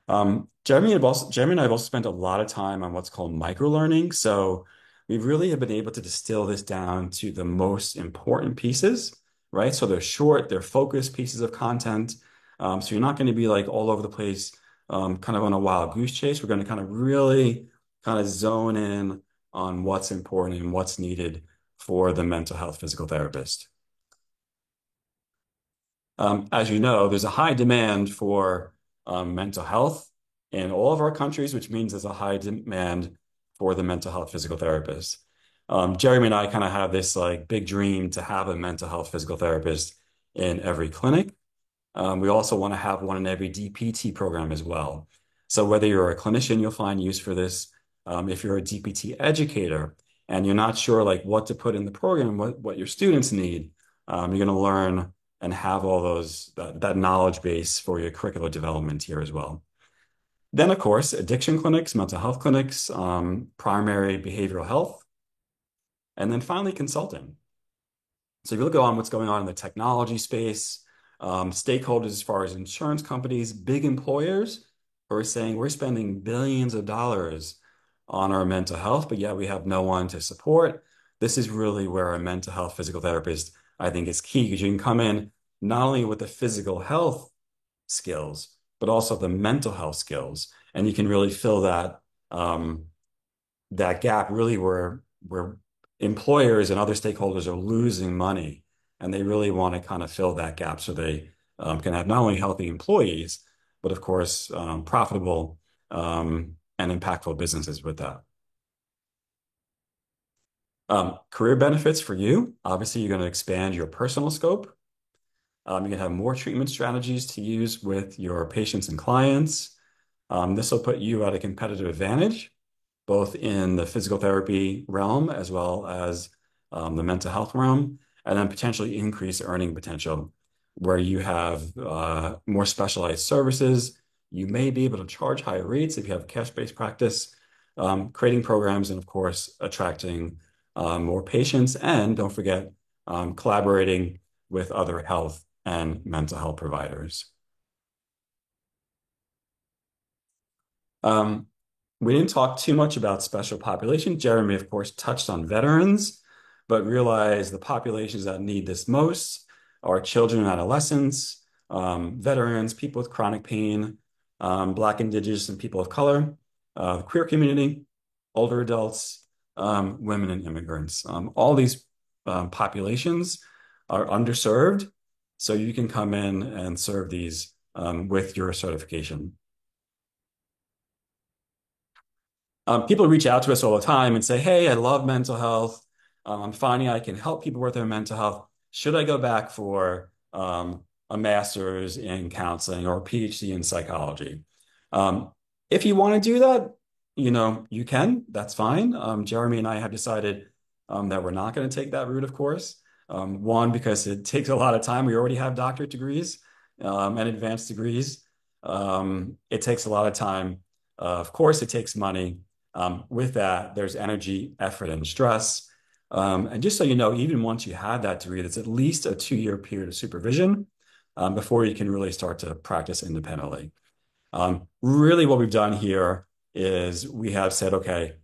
Jeremy and I have also spent a lot of time on what's called microlearning. So we really have been able to distill this down to the most important pieces, right? So they're short, they're focused pieces of content. So you're not going to be like all over the place, kind of on a wild goose chase. We're going to kind of really kind of zone in on what's important and what's needed for the mental health physical therapist. As you know, there's a high demand for mental health in all of our countries, which means there's a high demand for the mental health physical therapist. Jeremy and I kind of have this like big dream to have a mental health physical therapist in every clinic. We also want to have one in every DPT program as well. So whether you're a clinician, you'll find use for this. If you're a DPT educator and you're not sure like what to put in the program, what your students need, you're going to learn and have all that knowledge base for your curricular development here as well. Then, of course, addiction clinics, mental health clinics, primary behavioral health, and then finally consulting. So if you look on what's going on in the technology space, stakeholders as far as insurance companies, big employers who are saying we're spending billions of dollars on our mental health, but yet we have no one to support. This is really where a mental health physical therapist, I think, is key because you can come in not only with the physical health skills, but also the mental health skills. And you can really fill that gap really where employers and other stakeholders are losing money and they really want to kind of fill that gap so they can have not only healthy employees, but of course, profitable and impactful businesses with that. Career benefits for you. Obviously, you're going to expand your personal scope. You can have more treatment strategies to use with your patients and clients. This will put you at a competitive advantage, both in the physical therapy realm as well as the mental health realm, and then potentially increase earning potential where you have more specialized services. You may be able to charge higher rates if you have cash-based practice, creating programs, and of course, attracting more patients. And don't forget, collaborating with other health and mental health providers. Um, we didn't talk too much about special populations. Jeremy, of course, touched on veterans, but realized the populations that need this most are children and adolescents, veterans, people with chronic pain, Black, Indigenous, and people of color, the queer community, older adults, women and immigrants. All these populations are underserved, so you can come in and serve these with your certification. People reach out to us all the time and say, "Hey, I love mental health. I'm finding I can help people with their mental health. Should I go back for a master's in counseling or a PhD in psychology?" Um, if you want to do that, you can. That's fine. Jeremy and I have decided that we're not going to take that route, of course. One, because it takes a lot of time. We already have doctorate degrees and advanced degrees. It takes a lot of time. Of course, it takes money. With that, there's energy, effort, and stress. And just so you know, even once you have that degree, there's at least a 2-year period of supervision before you can really start to practice independently. Really, what we've done here is we have said, okay,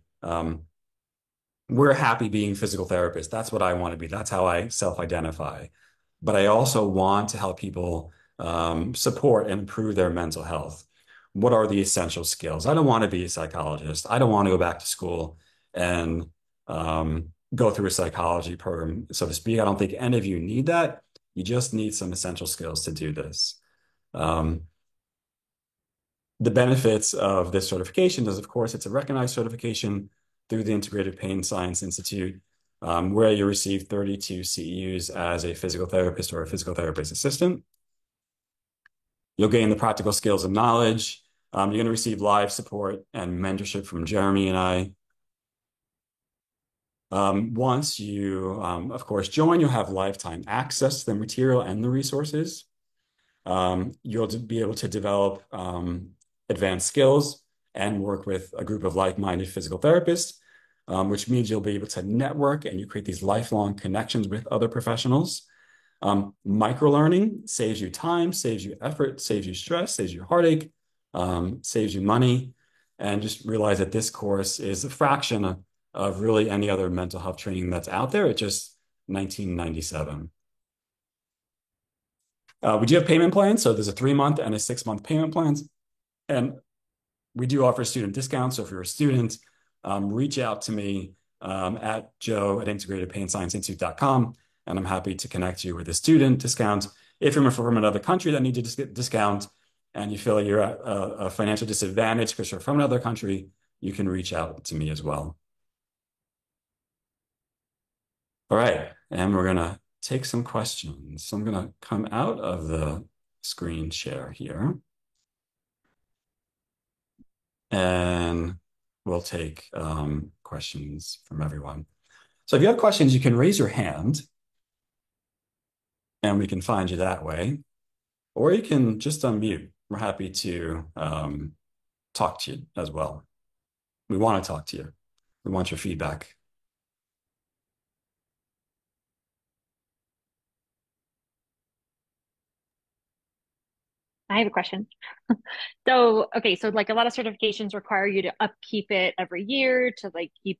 we're happy being physical therapists. That's what I want to be. That's how I self-identify. But I also want to help people support and improve their mental health. What are the essential skills? I don't want to be a psychologist. I don't want to go back to school and go through a psychology program, so to speak. I don't think any of you need that. You just need some essential skills to do this. Um, the benefits of this certification is, of course, it's a recognized certification through the Integrated Pain Science Institute, where you receive 32 CEUs as a physical therapist or a physical therapist assistant. You'll gain the practical skills and knowledge. You're going to receive live support and mentorship from Jeremy and I. Once you, of course, join, you'll have lifetime access to the material and the resources. You'll be able to develop advanced skills and work with a group of like-minded physical therapists, which means you'll be able to network and you create these lifelong connections with other professionals. Micro-learning saves you time, saves you effort, saves you stress, saves you heartache, saves you money. And just realize that this course is a fraction of really any other mental health training that's out there. It's just $19.97. We do have payment plans. So there's a 3-month and a 6-month payment plans. And we do offer student discounts. So if you're a student, reach out to me at joe@integratedpainscienceinstitute.com, and I'm happy to connect you with a student discount. If you're from another country that needs a discount and you feel you're at a financial disadvantage because you're from another country, you can reach out to me as well. All right, and we're going to take some questions. So I'm going to come out of the screen share here. And we'll take questions from everyone. So if you have questions, you can raise your hand and we can find you that way. Or you can just unmute. We're happy to talk to you as well. We want to talk to you. We want your feedback. I have a question. So, okay, so like a lot of certifications require you to upkeep it every year to like keep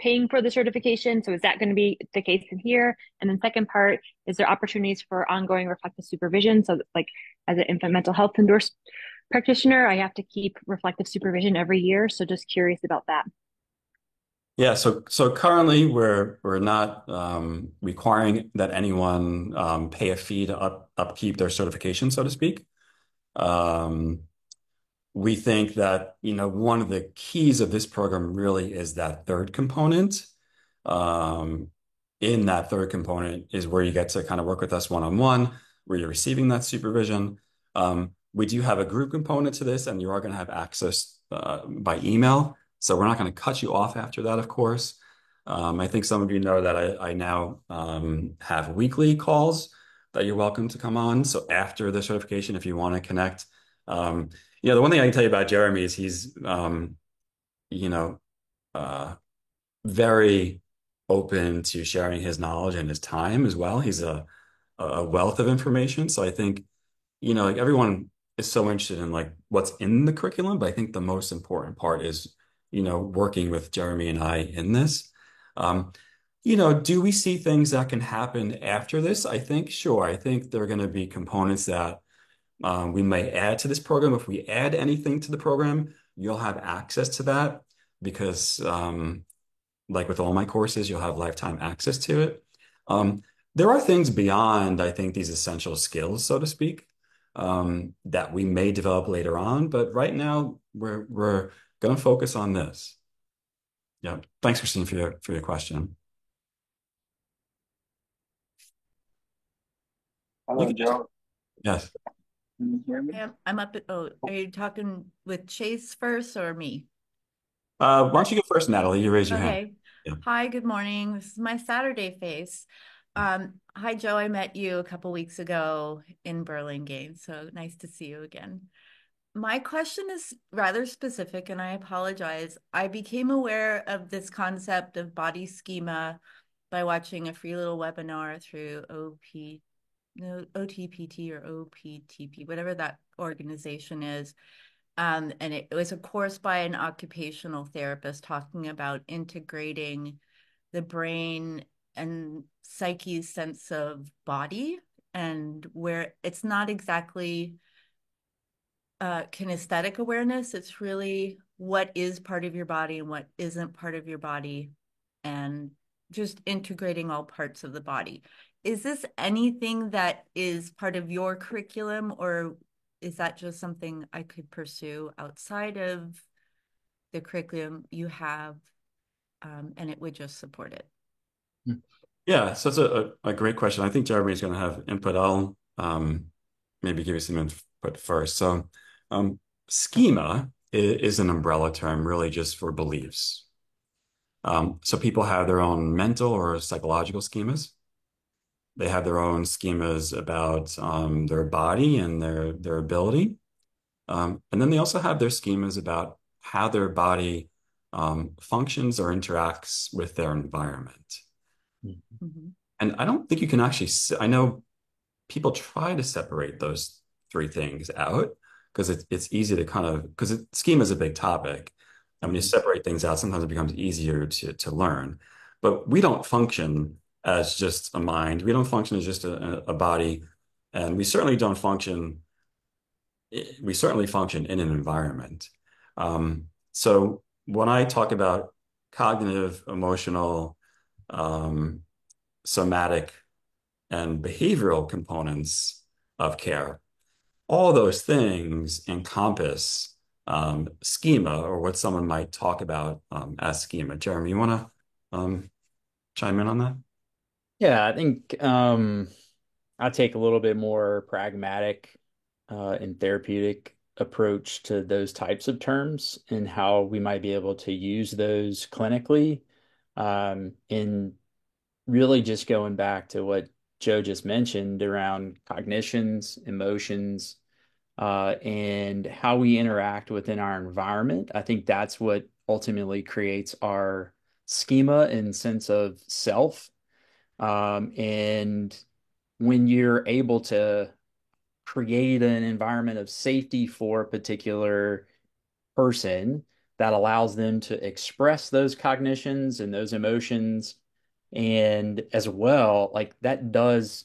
paying for the certification. So is that going to be the case in here? And then second part, is there opportunities for ongoing reflective supervision? So like as an infant mental health endorsed practitioner, I have to keep reflective supervision every year. So just curious about that. Yeah, so currently we're not requiring that anyone pay a fee to upkeep their certification, so to speak. Um, we think that, one of the keys of this program really is that third component. Um, in that third component is where you get to kind of work with us one-on-one, where you're receiving that supervision. We do have a group component to this, and you are going to have access by email. So we're not going to cut you off after that, of course. I think some of you know that I now have weekly calls that you're welcome to come on. So after the certification, if you want to connect, the one thing I can tell you about Jeremy is he's, you know, very open to sharing his knowledge and his time as well. He's a a wealth of information. So I think, like everyone is so interested in like what's in the curriculum, but I think the most important part is, working with Jeremy and I in this. Um, do we see things that can happen after this? I think, sure. I think there are going to be components that we may add to this program. If we add anything to the program, you'll have access to that because, like with all my courses, you'll have lifetime access to it. Um, there are things beyond, I think, these essential skills, so to speak, that we may develop later on. But right now, we're going to focus on this. Yeah. Thanks, Christine, for your question. You Hello, can, Joe. yes. Can you hear me? I'm up at, oh, are you talking with Chase first or me? Why don't you go first, Natalie? You raise your hand. Okay. Yeah. Hi, good morning. This is my Saturday face. Hi, Joe. I met you a couple weeks ago in Burlingame, so nice to see you again. My question is rather specific, and I apologize. I became aware of this concept of body schema by watching a free little webinar through no, OTPT or OPTP, whatever that organization is. And it was a course by an occupational therapist talking about integrating the brain and psyche's sense of body, and where it's not exactly kinesthetic awareness. It's really what is part of your body and what isn't part of your body, and just integrating all parts of the body. Is this anything that is part of your curriculum, or is that just something I could pursue outside of the curriculum you have, and it would just support it? Yeah, so it's a great question. I think Jeremy's going to have input. I'll maybe give you some input first. So, schema is an umbrella term really just for beliefs. So people have their own mental or psychological schemas. They have their own schemas about their body and their ability. And then they also have their schemas about how their body functions or interacts with their environment. Mm-hmm. And I don't think you can actually, I know people try to separate those three things out because it's easy to kind of, because schema is a big topic. And when you separate things out, sometimes it becomes easier to learn. But we don't function as just a mind. We don't function as just a body. And we certainly function in an environment. So when I talk about cognitive, emotional, um, somatic, and behavioral components of care, all those things encompass schema or what someone might talk about as schema. Jeremy, you want to chime in on that? Yeah, I think I take a little bit more pragmatic and therapeutic approach to those types of terms and how we might be able to use those clinically. In really just going back to what Joe just mentioned around cognitions, emotions, and how we interact within our environment. I think that's what ultimately creates our schema and sense of self. And when you're able to create an environment of safety for a particular person that allows them to express those cognitions and those emotions, and as well, like that does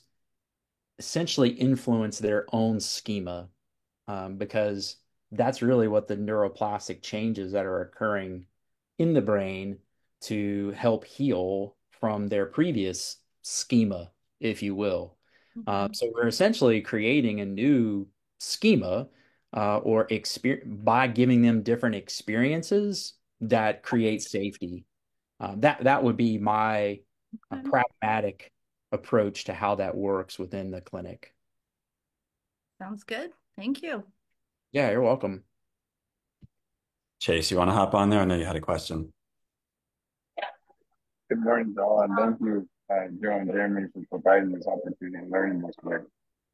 essentially influence their own schema, because that's really what the neuroplastic changes that are occurring in the brain to help heal from their previous schema, if you will. Mm-hmm. So we're essentially creating a new schema, or experience by giving them different experiences that create safety. That would be my Okay. pragmatic approach to how that works within the clinic. Sounds good. Thank you. Yeah, you're welcome. Chase, you want to hop on there? I know you had a question. Good morning, Joe, and thank you, Joe and Jeremy, for providing this opportunity and learning this way.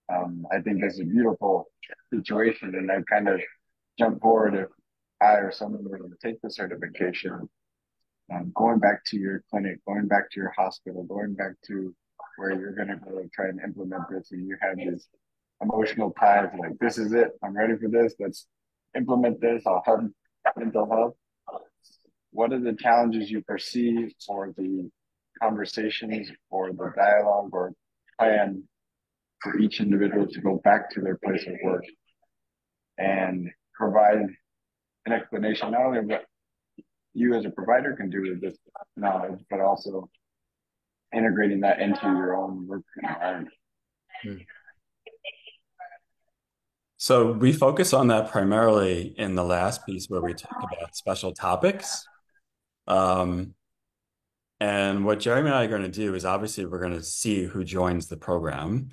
I think it's a beautiful situation, and I kind of jump forward if I or someone were to take the certification, going back to your clinic, going back to your hospital, going back to where you're going to go try and implement this and you have these emotional ties like, this is it, I'm ready for this, let's implement this, I'll help mental health. What are the challenges you perceive or the conversations or the dialogue or plan for each individual to go back to their place of work and provide an explanation, not only of what you as a provider can do with this knowledge, but also integrating that into your own work environment? So we focus on that primarily in the last piece where we talk about special topics. And what Jeremy and I are going to do is obviously we're going to see who joins the program.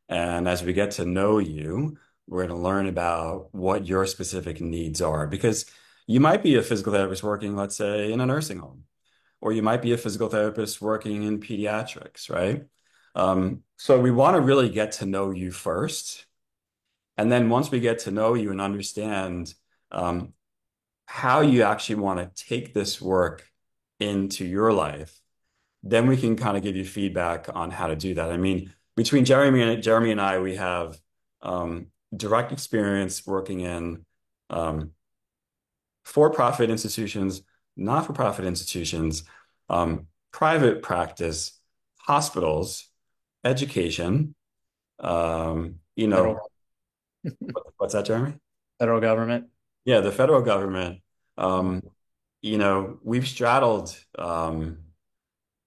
And as we get to know you, we're going to learn about what your specific needs are. Because you might be a physical therapist working, let's say, in a nursing home, or you might be a physical therapist working in pediatrics, right? So we want to really get to know you first. And then once we get to know you and understand how you actually want to take this work into your life, then we can kind of give you feedback on how to do that. I mean, between Jeremy and I, we have direct experience working in for-profit institutions, not-for-profit institutions, private practice, hospitals, education, Federal, what's that, Jeremy? federal government. Yeah, the federal government. We've straddled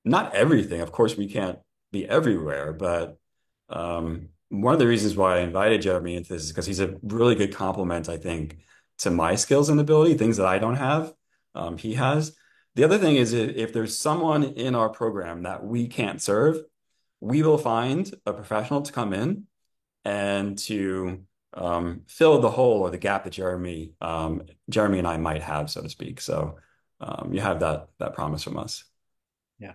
not everything. Of course, we can't be everywhere, but one of the reasons why I invited Jeremy into this is because he's a really good complement, I think, to my skills and ability, things that I don't have, he has. The other thing is if there's someone in our program that we can't serve, we will find a professional to come in and to fill the hole or the gap that Jeremy and I might have, so to speak. So you have that promise from us. Yeah.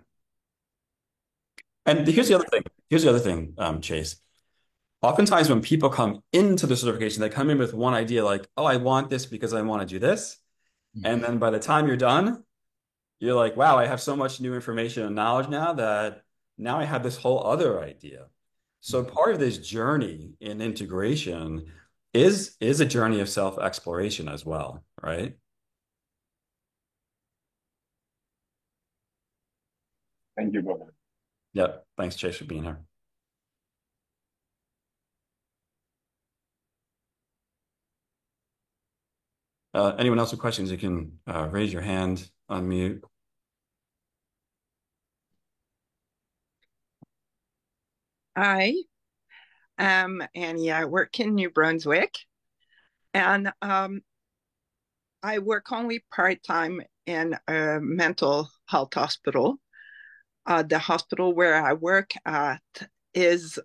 And here's the other thing. Chase. Oftentimes when people come into the certification, they come in with one idea like, oh, I want this because I want to do this. And then by the time you're done, you're like, wow, I have so much new information and knowledge now that now I have this whole other idea. So part of this journey in integration is a journey of self-exploration as well, right? Thank you, both. Yep. Thanks, Chase, for being here. Anyone else with questions, you can raise your hand, unmute. Hi, I'm Annie. I work in New Brunswick, and I work only part-time in a mental health hospital. The hospital where I work at is,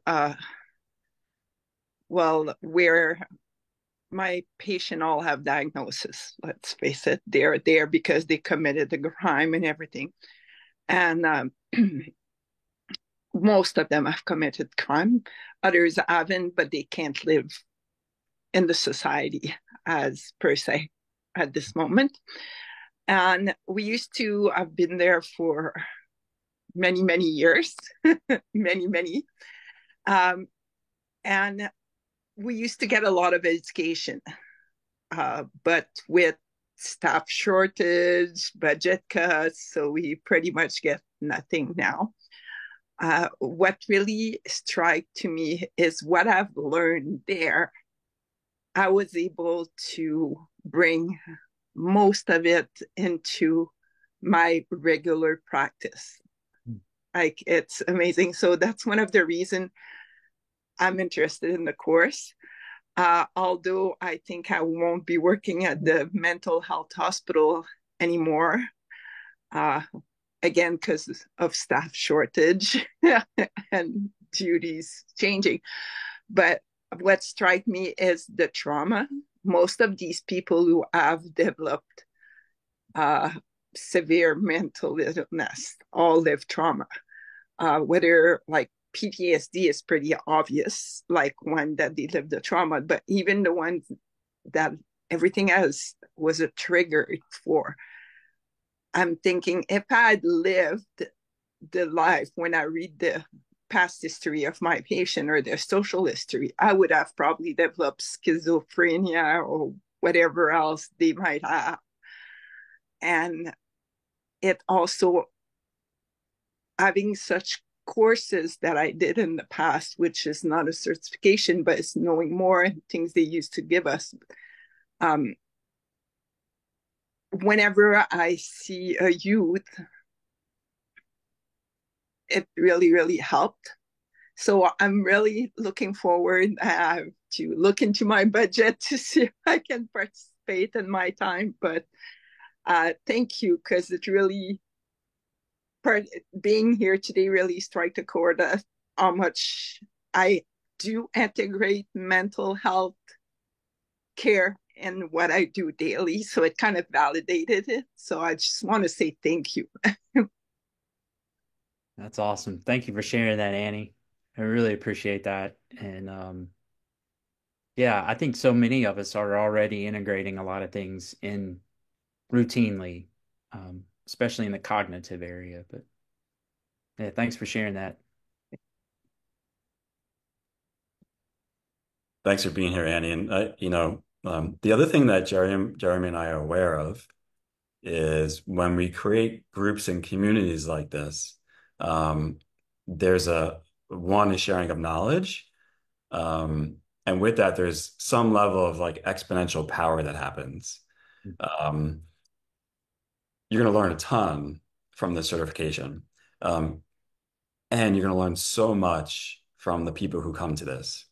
where my patient all have diagnosis. Let's face it, they're there because they committed the crime and everything. And most of them have committed crime. Others haven't, but they can't live in the society as per se at this moment. And we used to have been there for many, many years, many. And we used to get a lot of education, but with staff shortage, budget cuts, so we pretty much get nothing now. What really struck to me is what I've learned there. I was able to bring most of it into my regular practice. Like, it's amazing. So that's one of the reasons I'm interested in the course. Although I think I won't be working at the mental health hospital anymore. Again, because of staff shortage and duties changing. But what struck me is the trauma. Most of these people who have developed severe mental illness all live trauma. Whether like PTSD is pretty obvious, like one that they lived the trauma, but even the ones that everything else was a trigger for. I'm thinking if I had lived the life when I read past history of my patient or their social history, I would have probably developed schizophrenia or whatever else they might have. And it also, having such courses that I did in the past, which is not a certification, but it's knowing more and things they used to give us. Whenever I see a youth, it really, really helped. So I'm really looking forward to look into my budget to see if I can participate in my time. But thank you, because it really, being here today really struck a chord of how much I do integrate mental health care in what I do daily. So it kind of validated it. So I just want to say thank you. That's awesome. Thank you for sharing that, Annie. I really appreciate that. And yeah, I think so many of us are already integrating a lot of things in routinely, especially in the cognitive area. But yeah, thanks for sharing that. Thanks for being here, Annie. And the other thing that Jeremy and I are aware of is when we create groups and communities like this, there's a sharing of knowledge. And with that, there's some level of like exponential power that happens. You're going to learn a ton from this certification. And you're going to learn so much from the people who come to this.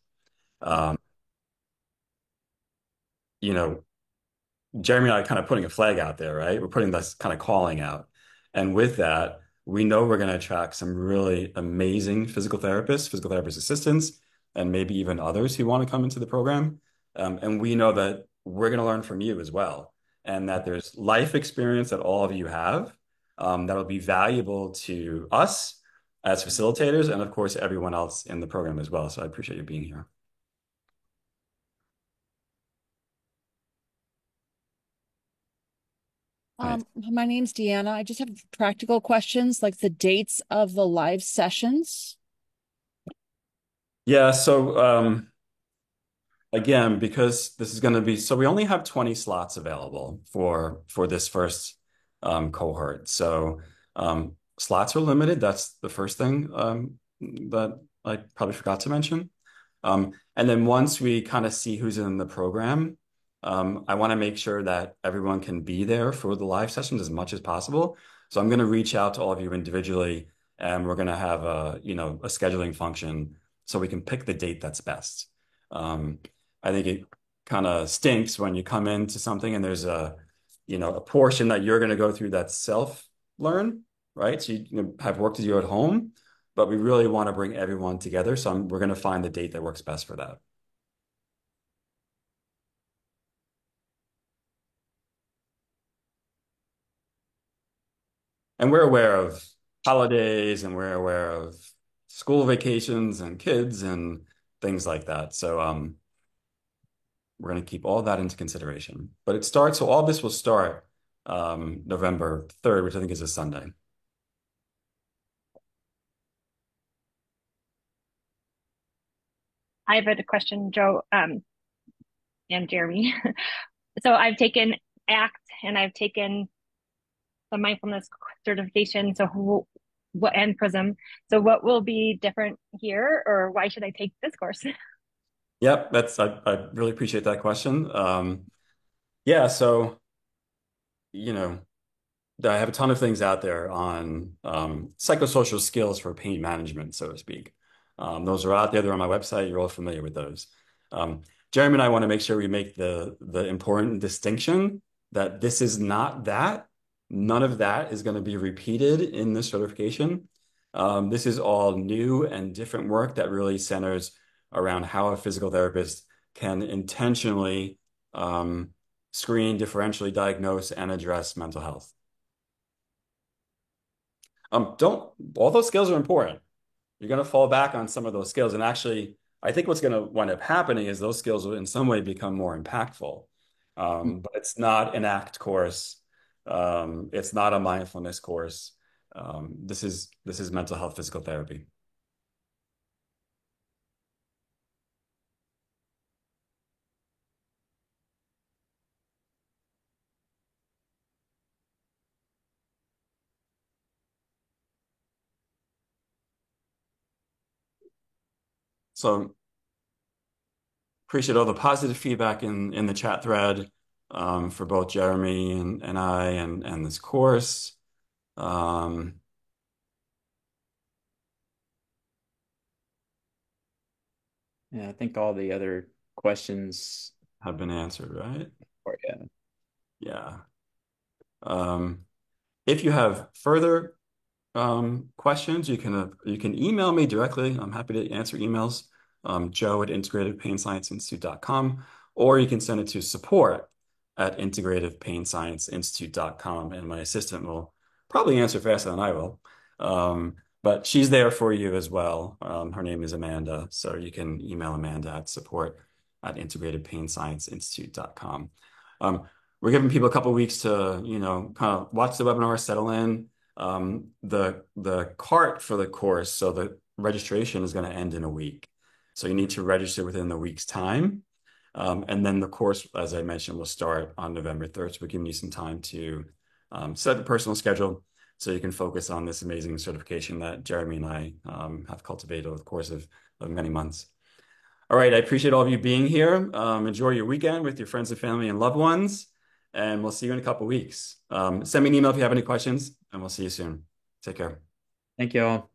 Jeremy and I are kind of putting a flag out there, right? We're putting this kind of calling out. And with that, we know we're going to attract some really amazing physical therapists, physical therapist assistants, and maybe even others who want to come into the program. And we know that we're going to learn from you as well. And that there's life experience that all of you have that'll be valuable to us as facilitators and, of course, everyone else in the program as well. So I appreciate you being here. My name's Deanna. I just have practical questions, like the dates of the live sessions. Yeah, so again, because this is going to be, so we only have 20 slots available for this first cohort. So slots are limited. That's the first thing that I probably forgot to mention. And then once we kind of see who's in the program, I want to make sure that everyone can be there for the live sessions as much as possible. So I'm going to reach out to all of you individually, and we're going to have a scheduling function so we can pick the date that's best. I think it kind of stinks when you come into something and there's a portion that you're going to go through that's self-learn, right? So you have work to do at home, but we really want to bring everyone together. So we're going to find the date that works best for that. And we're aware of holidays and we're aware of school vacations and kids and things like that. So we're going to keep all that into consideration. But it starts, so all this will start November 3rd, which I think is a Sunday. I have a question, Joe, and Jeremy. So I've taken ACT and I've taken the mindfulness certification. So and PRISM. So what will be different here, or why should I take this course? Yep, I really appreciate that question. Yeah, so I have a ton of things out there on psychosocial skills for pain management, so to speak. Those are out there. They're on my website. You're all familiar with those. Jeremy and I want to make sure we make the important distinction that this is not that. None of that is going to be repeated in this certification. This is all new and different work that really centers around how a physical therapist can intentionally screen, differentially diagnose, and address mental health. All those skills are important. You're going to fall back on some of those skills. And actually, I think what's going to wind up happening is those skills will in some way become more impactful. But it's not an ACT course. It's not a mindfulness course. This is mental health physical therapy. So appreciate all the positive feedback in the chat thread for both Jeremy and I and this course. Yeah, I think all the other questions have been answered, right? yeah. Yeah. If you have further questions, you can email me directly. I'm happy to answer emails. Joe@integrativepainscienceinstitute.com, or you can send it to support@integrativepainscienceinstitute.com, and my assistant will probably answer faster than I will. But she's there for you as well. Her name is Amanda, so you can email Amanda at support@integrativepainscienceinstitute.com. We're giving people a couple of weeks to, kind of watch the webinar, settle in. The cart for the course, so the registration is going to end in a week. So you need to register within the week's time. And then the course, as I mentioned, will start on November 3rd. So we're giving you some time to set a personal schedule so you can focus on this amazing certification that Jeremy and I have cultivated over the course of many months. All right, I appreciate all of you being here. Enjoy your weekend with your friends and family and loved ones. And we'll see you in a couple of weeks. Send me an email if you have any questions, and we'll see you soon. Take care. Thank you all.